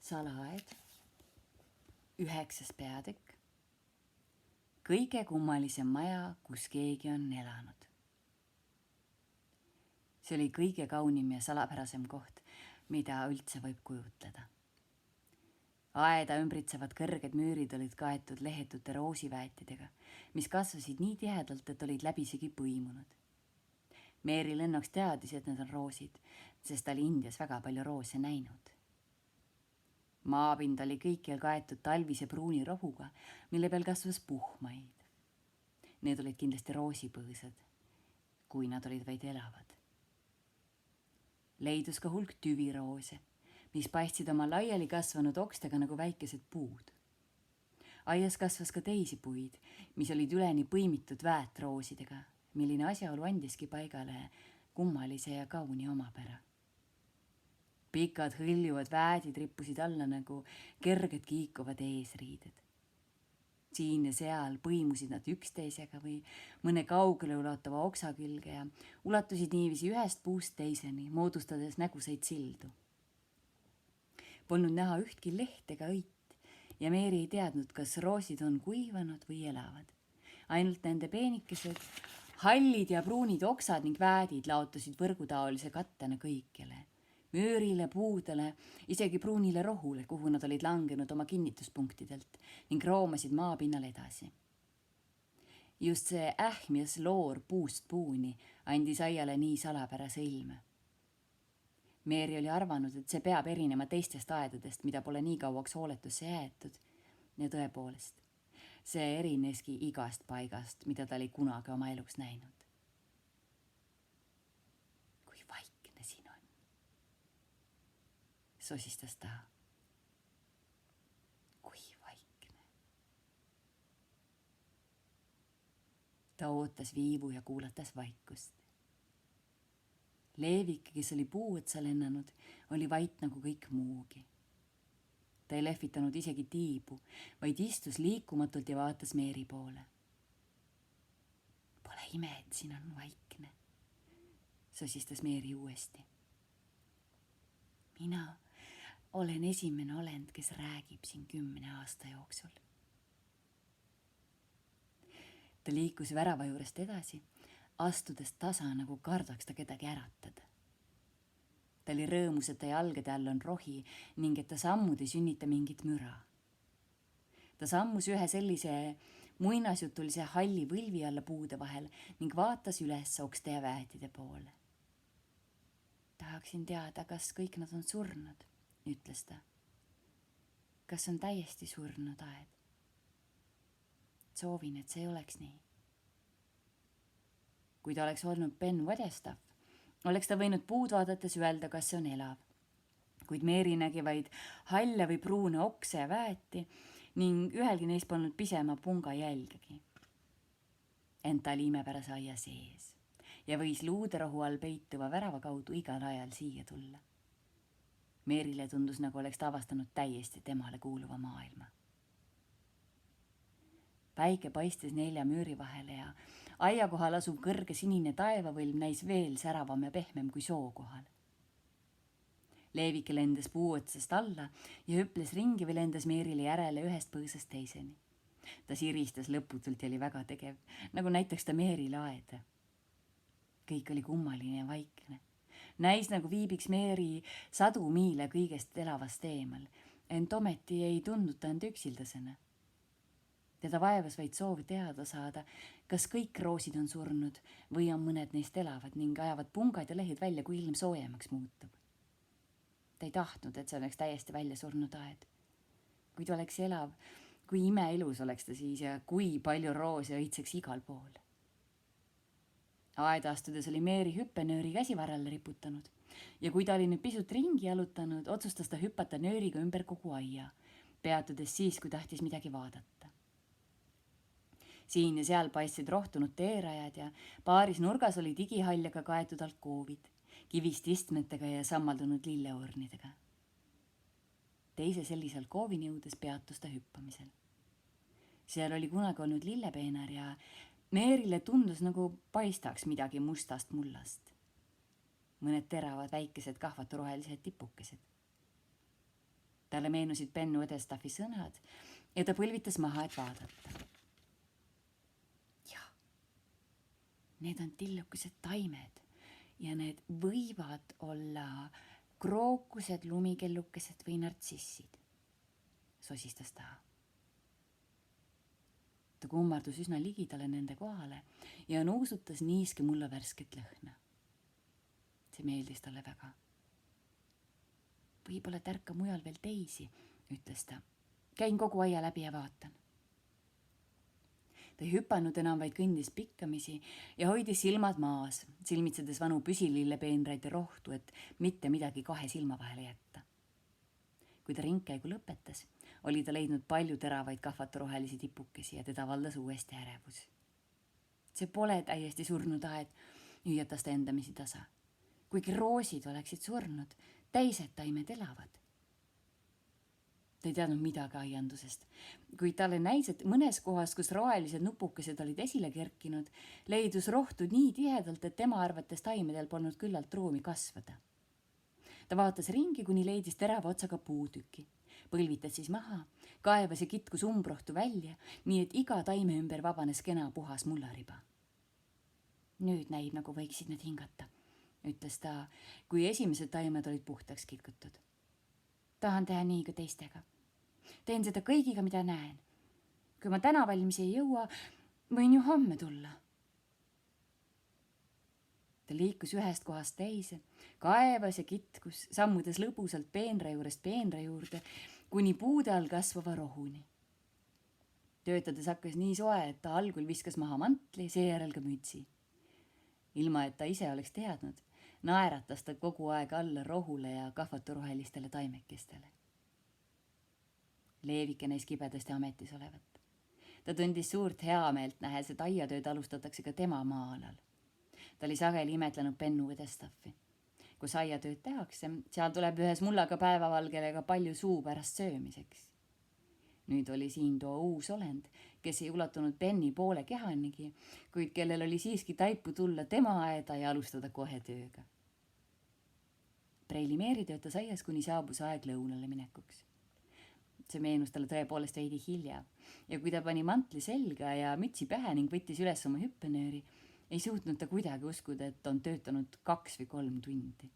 Salaaed, 9. peatükk. Kõige kummalisem maja, kus keegi on elanud. See oli kõige kaunim ja salapärasem koht, mida üldse võib kujutleda. Aeda ümbritsevad kõrged müürid olid kaetud lehetute roosiväetidega, mis kasvasid nii tihedalt, et olid läbisegi põimunud. Meeril õnneks teadis, et need on roosid, sest ta oli Indias väga palju roose näinud. Maapind oli kõikjal kaetud talvise pruuni rohuga, mille peal kasvas puhmaid. Need olid kindlasti roosipõõsad, kui nad olid vaid elavad. Leidus ka hulk tüviroose, mis paistsid oma laiali kasvanud okstega nagu väikesed puud. Aias kasvas ka teisi puid, mis olid üleni põimitud väätroosidega, milline asjaolu andiski paigale kummalise ja kauni omapära. Pikad hõljuvad väädid rippusid alla nagu kerged kiikuvad eesriided. Siin ja seal põimusid nad üksteisega või mõne kaugele ulatuva oksa külge ja ulatusid niiviisi ühest puust teiseni, moodustades nägusaid sildu. Polnud näha ühtki leht ega õit ja Meeri ei teadnud, kas roosid on kuivanud või elavad. Ainult nende peenikesed, hallid ja pruunid oksad ning väädid laotusid võrgutaolise kattena kõikjale. Müürile, puudele, isegi pruunile rohule, kuhu nad olid langenud oma kinnituspunktidelt ning roomasid maapinnal edasi. Just see ähmjas loor puust puuni andis aiale nii salapärase ilme. Meeri oli arvanud, et see peab erinema teistest aedadest, mida pole nii kauaks hooletusse jäetud, ja tõepoolest, see erineski igast paigast, mida ta oli kunagi oma eluks näinud. Sosistas ta. Kui vaikne. Ta ootas viivu ja kuulatas vaikust. Leevik, kes oli puu otsa lennanud, oli vait nagu kõik muugi. Ta ei lehvitanud isegi tiibu, vaid istus liikumatult ja vaatas Meeri poole. Pole ime, et siin on vaikne, sosistas Meeri uuesti. Mina olen esimene olend, kes räägib siin 10 aasta jooksul. Ta liikus värava juurest edasi, astudes tasa, nagu kardaks ta kedagi äratada. Ta oli rõõmus, et ta jalgade all on rohi ning et ta sammud ei sünnita mingit müra. Ta sammus ühe sellise muinasjutulise halli võlvi alla puude vahel ning vaatas üles okste ja väetide poole. Tahaksin teada, kas kõik nad on surnud, ütles ta. Kas on täiesti surnud aed? Soovin, et see ei oleks nii. Kui ta oleks olnud Ben Wedestaff, oleks ta võinud puud vaadates öelda, kas see on elav. Kuid Meeri nägi vaid halle või pruune okse ja väeti ning ühelgi neist polnud pisema punga jälgegi. Ent ta oli imepärase aia sees ja võis luuderohu all peituva värava kaudu igal ajal siia tulla. Meerile tundus, nagu oleks ta avastanud täiesti temale kuuluva maailma. Päike paistis 4 müüri vahele ja aia kohal asuv kõrge sinine taevavõlm näis veel säravam ja pehmem kui soo kohal. Leevike lendas puu otsast alla ja hüples ringi või lendas Meerile järele ühest põõsast teiseni. Ta siristas lõputult ja oli väga tegev, nagu näiteks ta Meerile aeda. Kõik oli kummaline ja vaikne. Näis, nagu viibiks Meeri 100 miile kõigest elavast eemal, ent ometi ei tundnud ta end üksildasena. Teda vaevas vaid soov teada saada, kas kõik roosid on surnud või on mõned neist elavad ning ajavad pungad ja lehid välja, kui ilm soojemaks muutub. Ta ei tahtnud, et see oleks täiesti välja surnud aed. Kui ta oleks elav, kui imeilus oleks ta siis ja kui palju roose õitseks igal pool. Aeda astudes oli Meeri hüppenööri käsivarrale riputanud ja kui ta oli nüüd pisut ringi jalutanud, otsustas ta hüpata nööriga ümber kogu aia, peatudes siis, kui tahtis midagi vaadata. Siin ja seal paistsid rohtunud teerajad ja paaris nurgas oli digihaljaga kaetud alkoovid, kivist istmetega ja sammaldunud lilleornidega. Teise sellise alkoovini jõudes peatus ta hüppamisel. Seal oli kunagi olnud lillepeenar ja Meerile tundus, nagu paistaks midagi mustast mullast. Mõned teravad väikesed kahvaturohelised tipukesed. Talle meenusid Pennu Õdestaffi sõnad ja ta põlvitas maha, et vaadata. Jah, need on tillukesed taimed ja need võivad olla krookused, lumikellukesed või nartsissid, sosistas ta. Ta kummardus üsna ligidale nende kohale ja nuusutas niiske mulla värsket lõhna. See meeldis talle väga. Võib-olla tärka mujal veel teisi, ütles ta. Käin kogu aia läbi ja vaatan. Ta ei hüpanud enam, vaid kõndis pikkamisi ja hoidis silmad maas, silmitsedes vanu püsilillepeenraid ja rohtu, et mitte midagi kahe silma vahele jätta. Kui ta ringkäigu lõpetas, oli ta leidnud palju teravaid kahvaturohelisi tipukesi ja teda valdas uuesti ärevus. See pole täiesti surnud aed, hüüatas ta endamisi tasa. Kuigi roosid oleksid surnud, teised taimed elavad. Ta ei teadnud midagi aiandusest, kuid talle näis, et mõnes kohas, kus rohelised nupukesed olid esile kerkinud, leidus rohtu nii tihedalt, et tema arvates taimedel polnud küllalt ruumi kasvada. Ta vaatas ringi, kuni leidis terava otsaga puutüki. Põlvitas siis maha, kaevas ja kitkus umbrohtu välja, nii et iga taime ümber vabanes kena puhas mullariba. Nüüd näib, nagu võiksid need hingata, ütles ta, kui esimesed taimed olid puhtaks kitkutud. Tahan teha nii ka teistega. Teen seda kõigiga, mida näen. Kui ma täna valmis ei jõua, võin ju homme tulla. Ta liikus ühest kohast teise, kaevas ja kitkus, sammudes lõbusalt peenra juurest peenra juurde, kuni puude all kasvava rohuni. Töötades hakkas nii soe, et ta algul viskas maha mantli, seejärel ka mütsi. Ilma, et ta ise oleks teadnud, naeratas ta kogu aeg alla rohule ja kahvaturohelistele taimekestele. Leevike neis kibedasti ametis olevat. Ta tundis suurt heameelt nähes, et aiatööd alustatakse ka tema maa-alal. Ta oli sageli imetlenud Pennu Õdestaffi. Kus aiatööd tehakse, seal tuleb ühes mullaga päevavalgele ka palju suu pärast söömiseks. Nüüd oli siin too uus olend, kes ei ulatunud Penni poole kehanigi, kuid kellel oli siiski taipu tulla tema aeda ja alustada kohe tööga. Preili Meeri töötas aias, kuni saabus aeg lõunale minekuks. See meenus talle tõepoolest veidi hilja ja kui ta pani mantli selga ja mütsi pähe ning võttis üles oma hüppenööri, ei suutnud ta kuidagi uskuda, et on töötanud 2 või 3 tundi.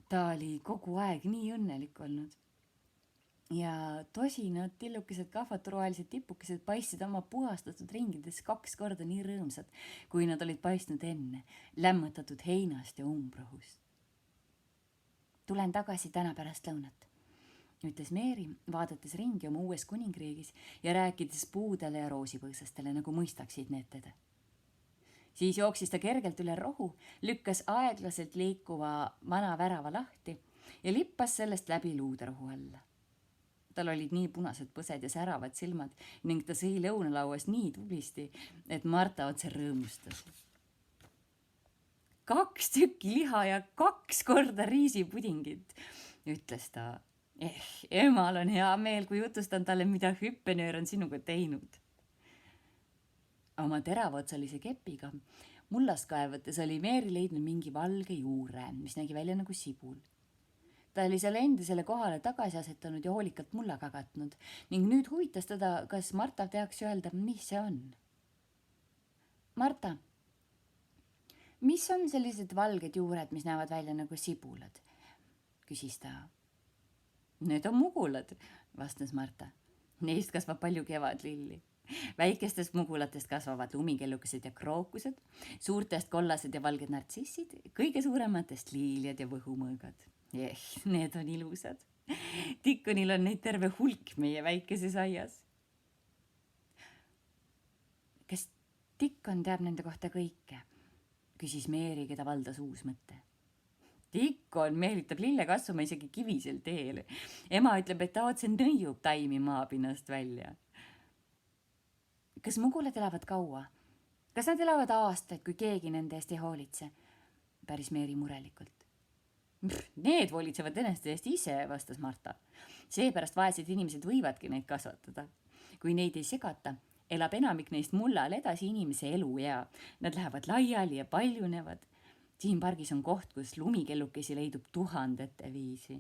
Ta oli kogu aeg nii õnnelik olnud. Ja tosinad tillukesed kahvaturohelised tipukesed paistsid oma puhastatud ringides 2 korda nii rõõmsad, kui nad olid paistnud enne, lämmatatud heinast ja umbrohust. Tulen tagasi täna pärast lõunat, ütles Meeri, vaadates ringi oma uues kuningriigis ja rääkides puudele ja roosipõõsastele, nagu mõistaksid need teda. Siis jooksis ta kergelt üle rohu, lükkas aeglaselt liikuva vana värava lahti ja lippas sellest läbi luuderohu alla. Tal olid nii punased põsed ja säravad silmad ning ta sõi lõunalauas nii tublisti, et Marta otse rõõmustas. 2 tükki liha ja 2 korda riisipudingit, ütles ta. Emal on hea meel, kui jutustan talle, mida hüppenöör on sinuga teinud. Oma teravotsalise kepiga mullast kaevates oli Meeri leidnud mingi valge juure, mis nägi välja nagu sibul. Ta oli selle endisele kohale tagasi asetanud ja hoolikalt mullaga katnud ning nüüd huvitas teda, kas Marta teaks öelda, mis see on. Marta, mis on sellised valged juured, mis näevad välja nagu sibulad? Küsis ta. Need on mugulad, vastas Marta. Neist kasvab palju kevadlilli. Väikestest mugulatest kasvavad lumikellukesed ja krookused, suurtest kollased ja valged nartsissid, kõige suurematest liiljad ja võhumõõgad. Need on ilusad. Tikkonil on neid terve hulk meie väikeses aias. Kas Tikkon teab nende kohta kõike? Küsis Meeri, keda valdas uus mõte. Tikkon meelitab lille kasvama isegi kivisel teel. Ema ütleb, et ta otse nõiub taimi maapinnast välja. Kas mugulad elavad kaua? Kas nad elavad aastaid, kui keegi nende eest ei hoolitse? Päris Meeri murelikult. Need hoolitsevad ennast eest ise, vastas Marta. Seepärast vaesed inimesed võivadki neid kasvatada. Kui neid ei segata, elab enamik neist mullal edasi inimese elu ja nad lähevad laiali ja paljunevad. Siin pargis on koht, kus lumikellukesi leidub tuhandete viisi.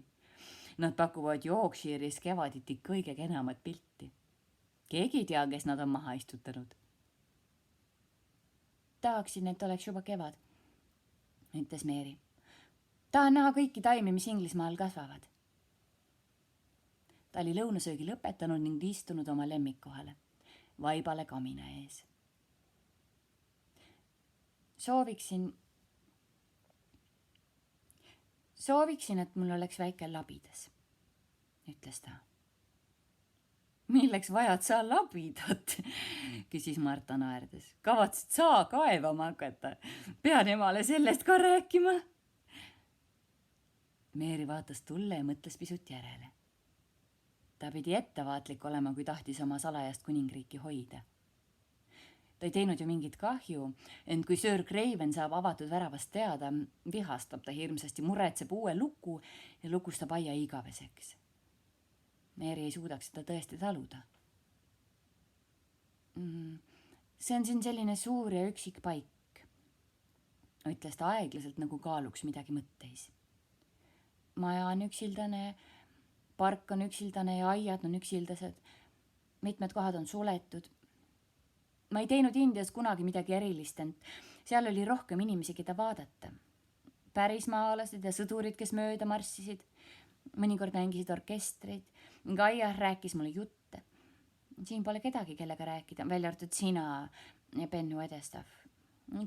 Nad pakuvad Yorkshire'is kevaditi kõige kenamat pilti. Keegi ei tea, kes nad on maha istutanud. Tahaksin, et oleks juba kevad, ütles Mary. Tahan näha kõiki taimi, mis Inglismaal kasvavad. Ta oli lõunasöögi lõpetanud ning istunud oma lemmikkohale, vaibale kamina ees. Sooviksin, et mul oleks väike labidas, ütles ta. Milleks vajad sa labidat, küsis Marta naerdes. Kavatsid sa kaevama hakata? Pean emale sellest ka rääkima. Mary vaatas tulle ja mõtles pisut järele. Ta pidi ettevaatlik olema, kui tahtis oma salajast kuningriiki hoida. Ta ei teinud ju mingit kahju, ent kui Sir Craven saab avatud väravast teada, vihastab ta hirmsasti, muretseb uue luku ja lukustab aia igaveseks. Mary ei suudaks seda tõesti taluda. See on siin selline suur ja üksik paik, ütles ta aeglaselt, nagu kaaluks midagi mõtteis. Maja on üksildane, park on üksildane ja aiad on üksildased. Mitmed kohad on suletud. Ma ei teinud Indias kunagi midagi erilist, ent seal oli rohkem inimesi, keda vaadata. Pärismaalased ja sõdurid, kes mööda marssisid. Mõnikord mängisid orkestreid. Gaia rääkis mulle jutte. Siin pole kedagi, kellega rääkida, välja arvatud sina ja Ben Wedestaff.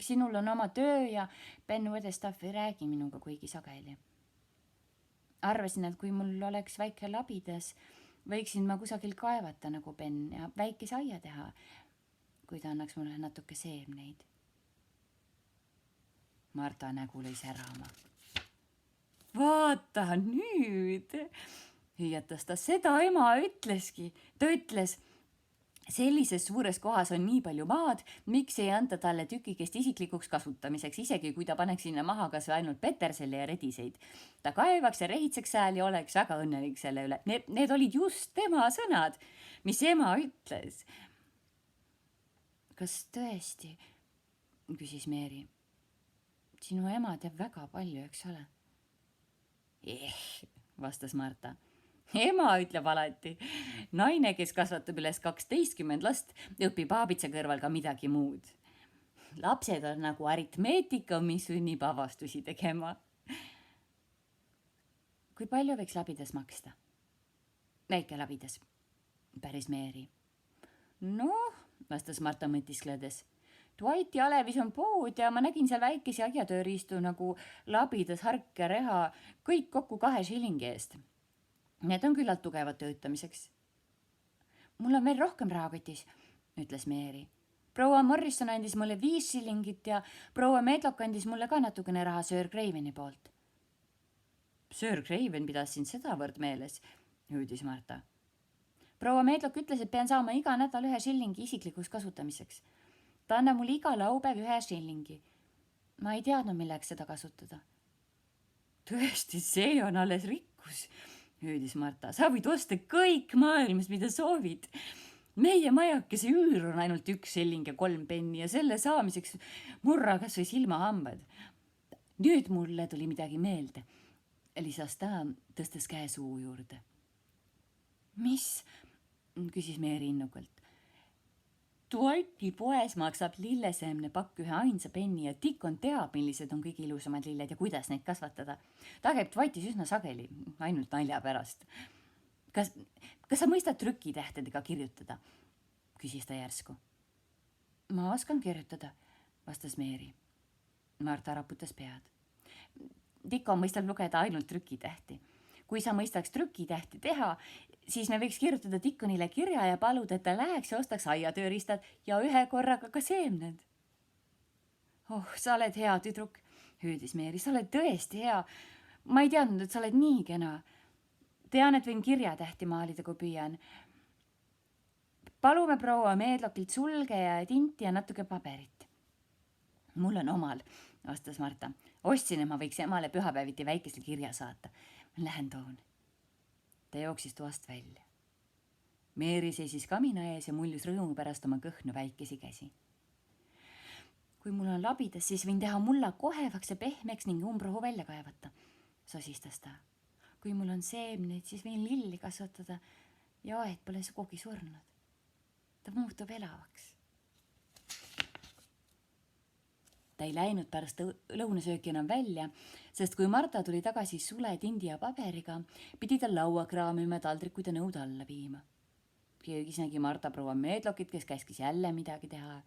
Sinul on oma töö ja Ben Wedestaff ei räägi minuga kuigi sageli. Arvasin, et kui mul oleks väike labidas, võiksin ma kusagil kaevata nagu Ben ja väikese aia teha, kui ta annaks mulle natuke seemneid. Marta nägu lõi särama. Vaata nüüd, hüüatas ta, seda ema ütleski. Ta ütles, sellises suures kohas on nii palju maad, miks ei anta talle tükikest isiklikuks kasutamiseks, isegi kui ta paneks sinna maha kas või ainult peterselle ja rediseid. Ta kaevaks ja rehitseks sääl ja oleks väga õnnelik selle üle. Need olid just tema sõnad, mis ema ütles. Kas tõesti, küsis Mary. Sinu ema teeb väga palju, eks ole? Vastas Marta. Ema ütleb alati. Naine, kes kasvatab üles 12 last, õpib aabitsa kõrval ka midagi muud. Lapsed on nagu aritmeetika, mis sunnib avastusi tegema. Kui palju võiks labidas maksta? Väike labidas, päris Mary. Noh, vastas Marta mõtiskledes. Dwighti alevis on pood ja ma nägin seal väikesi aiatööriistu nagu labidas, hark ja reha, kõik kokku 2 šilingi eest. Need on küllalt tugevad töötamiseks. Mul on veel rohkem rahakotis, ütles Mary. Proua Morrison andis mulle 5 šilingit ja proua Medlock andis mulle ka natukene raha Sir Craveni poolt. Sir Craven pidas sind sedavõrd meeles, hüüdis Marta. Proua Medlock ütles, et pean saama iga nädal 1 šilingi isiklikuks kasutamiseks. Ta annab mul iga laupäev 1 šilingi. Ma ei teadnud, milleks seda kasutada. Tõesti, see on alles rikkus, hüüdis Marta. Sa võid osta kõik maailmas, mida soovid. Meie majakese üür on ainult 1 šiling ja 3 penni ja selle saamiseks murra kas või silmahambad. Nüüd mulle tuli midagi meelde, lisas ta, tõstes käe suu juurde. Mis? Küsis Mary innukalt. Dwighti poes maksab lilleseemne pakk 1 ainsa penni ja Dickon teab, millised on kõige ilusamad lilled ja kuidas neid kasvatada. Ta käib Dwightis üsna sageli, ainult nalja pärast. Kas sa mõistad trükitähtedega kirjutada? Küsis ta järsku. Ma oskan kirjutada, vastas Mary. Marta raputas pead. Dickon mõistab lugeda ainult trükitähti. Kui sa mõistaks trükitähti teha, siis me võiks kirjutada Dickonile kirja ja paluda, et ta läheks ja ostaks aiatööristad ja 1 korraga ka seemned. Oh, sa oled hea tüdruk, hüüdis Mary, sa oled tõesti hea. Ma ei teadnud, et sa oled nii kena. Tean, et võin kirjatähti maalida, kui püüan. Palume proua Medlockilt sulge ja tinti ja natuke paberit. Mul on omal, vastas Marta. Ostsin, et ma võiks emale pühapäeviti väikese kirja saata. Lähen toon. Ta jooksis toast välja. Mary seisis kamina ees ja muljus rõõmu pärast oma kõhnu väikesi käsi. kui mul on labidas, siis võin teha mulla kohevaks ja pehmeks ning umbrohu välja kaevata, sosistas ta. Kui mul on seemneid, siis võin lilli kasvatada ja aed pole sugugi surnud. Ta muutub elavaks. Ta ei läinud pärast lõunasööki enam välja, sest kui Marta tuli tagasi sule tindi ja paberiga, pidi ta laua kraamima taldrikuid ja nõud alla viima. Köögis nägi Marta proua Medlokit, kes käskis jälle midagi teha.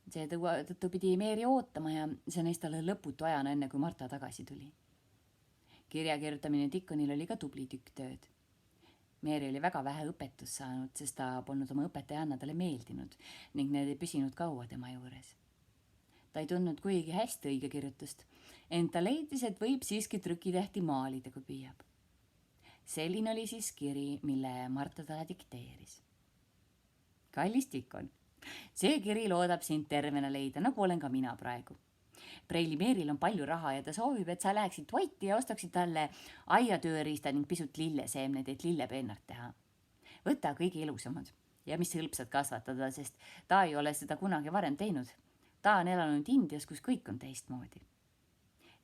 Seetõttu pidi Meeri ootama ja see näis talle lõputu ajana enne, kui Marta tagasi tuli. Kirja kirjutamine Dickonil oli ka tubli tükk tööd. Meeri oli väga vähe õpetust saanud, sest ta polnud oma õpetajanna talle meeldinud ning need ei püsinud kaua tema juures. Ta ei tundnud kuigi hästi õigekirjutust, ent ta leidis, et võib siiski trükitähti maalida, kui püüab. Selline oli siis kiri, mille Marta talle dikteeris. Kallis Dickon, see kiri loodab sind tervena leida, nagu olen ka mina praegu. Preili Meeril on palju raha ja ta soovib, et sa läheksid Toiti ja ostaksid talle aiatööriista ning pisut lilleseemneid, et lillepennart teha. Võta kõige ilusamad ja mis hõlpsad kasvatada, sest ta ei ole seda kunagi varem teinud. Ta on elanud Indias, kus kõik on teistmoodi.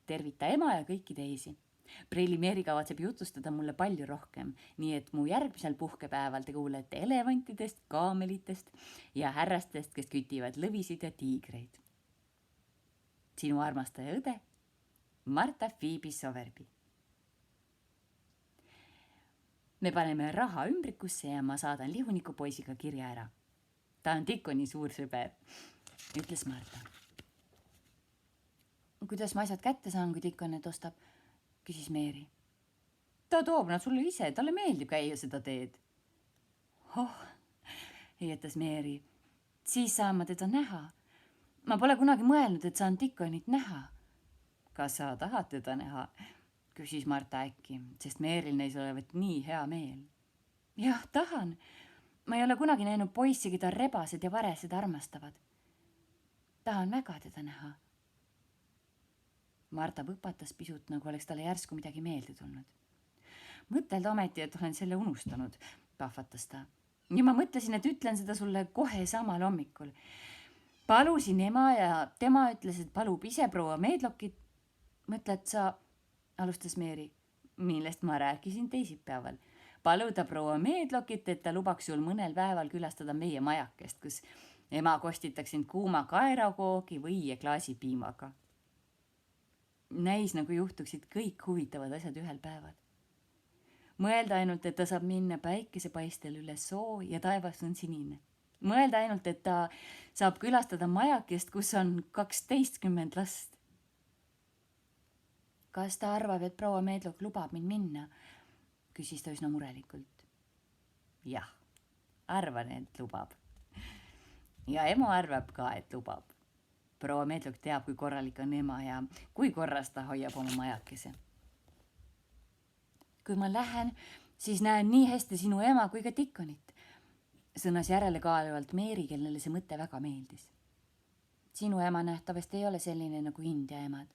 Tervita ema ja kõiki teisi. Preili Meeri kavatseb jutustada mulle palju rohkem, nii et mu järgmisel puhkepäeval te kuulete elevantidest, kaamelitest ja härrastest, kes kütivad lõvisid ja tiigreid. Sinu armastaja õde, Marta Phoebe Sowerby. Me paneme raha ümbrikusse ja ma saadan Lihuniku poisiga kirja ära. Ta on Dickoni suur sõber, ütles Marta. Kuidas ma asjad kätte saan, kui Dickon need ostab, küsis Meeri. Ta toob nad sulle ise, talle meeldib käia seda teed. Heietas Meeri. Siis saan ma teda näha. Ma pole kunagi mõelnud, et saan Dickonit näha. Kas sa tahad teda näha? Küsis Marta äkki, sest Meeril neis olevat nii hea meel. Jah, tahan. Ma ei ole kunagi näinud poissi, keda rebased ja varesed armastavad. Tahan väga teda näha. Marta võpatas pisut, nagu oleks talle järsku midagi meelde tulnud. Mõtelda ometi, et olen selle unustanud, pahvatas ta. Ja ma mõtlesin, et ütlen seda sulle kohe samal hommikul. Palusin ema ja tema ütles, et palub ise proua Medlokit. Mõtled sa, alustas Meeri, millest ma rääkisin teisipäeval. Paluda proua Medlokit, et ta lubaks sul mõnel päeval külastada meie majakest, kus ema kostitaks sind kuuma kaerakoogi või klaasi piimaga. Näis, nagu juhtuksid kõik huvitavad asjad ühel päeval. Mõelda ainult, et ta saab minna päikesepaistel üle soo ja taevas on sinine. Mõelda ainult, et ta saab külastada majakest, kus on 12 last. Kas ta arvab, et proua Medlok lubab mind minna? Küsis ta üsna murelikult. Jah, arvan, et lubab. Ja ema arvab ka, et lubab. Proua Medlok teab, kui korralik on ema ja kui korras ta hoiab oma majakese. Kui ma lähen, siis näen nii hästi sinu ema kui ka Dickonit, sõnas järelekaaluvalt Meeri, kellele see mõte väga meeldis. Sinu ema nähtavasti ei ole selline nagu India emad.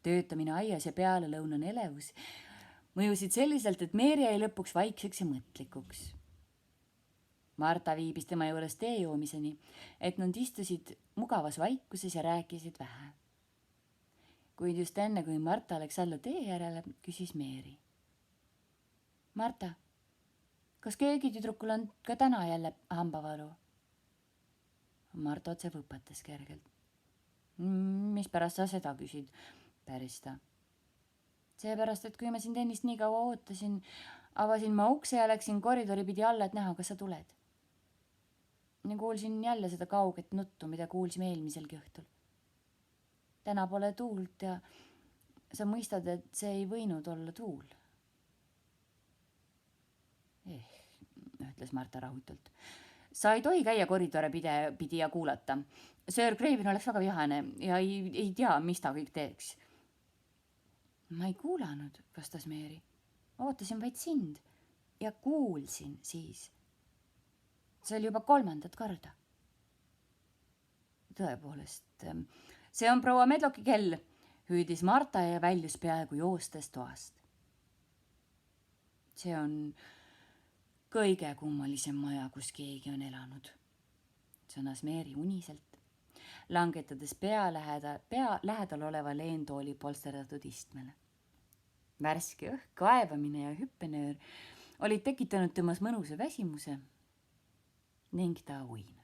Töötamine aias ja pealelõunane elevus mõjusid selliselt, et Meeri jäi lõpuks vaikseks ja mõtlikuks. Marta viibis tema juures tee joomiseni, et nad istusid mugavas vaikuses ja rääkisid vähe. Kuid just enne, kui Marta läks alla tee järele, küsis Meeri. Marta, kas köögitüdrukul on ka täna jälle hambavalu? Marta otse võpatas kergelt. Mis pärast sa seda küsid? Päris ta. Seepärast, et kui ma sind ennist nii kaua ootasin, avasin ma ukse ja läksin koridori pidi alla, et näha, kas sa tuled. Ja kuulsin jälle seda kauget nuttu, mida kuulsime eelmiselgi õhtul. Täna pole tuult ja sa mõistad, et see ei võinud olla tuul. Ütles Marta rahutult. Sa ei tohi käia koridore pidi ja kuulata. Sir Craven oleks väga vihane ja ei tea, mis ta kõik teeks. Ma ei kuulanud, vastas Meeri. Ootasin vaid sind ja kuulsin siis. See oli juba 3. korda. Tõepoolest, see on proua Medloki kell, hüüdis Marta ja väljus peaaegu joostes toast. See on kõige kummalisem maja, kus keegi on elanud, sõnas Meeri uniselt. langetades pea lähedal oleva leentooli polsterdatud istmele. Värske õhk, kaevamine ja hüppenöör olid tekitanud temas mõnusa väsimuse ning ta uinas.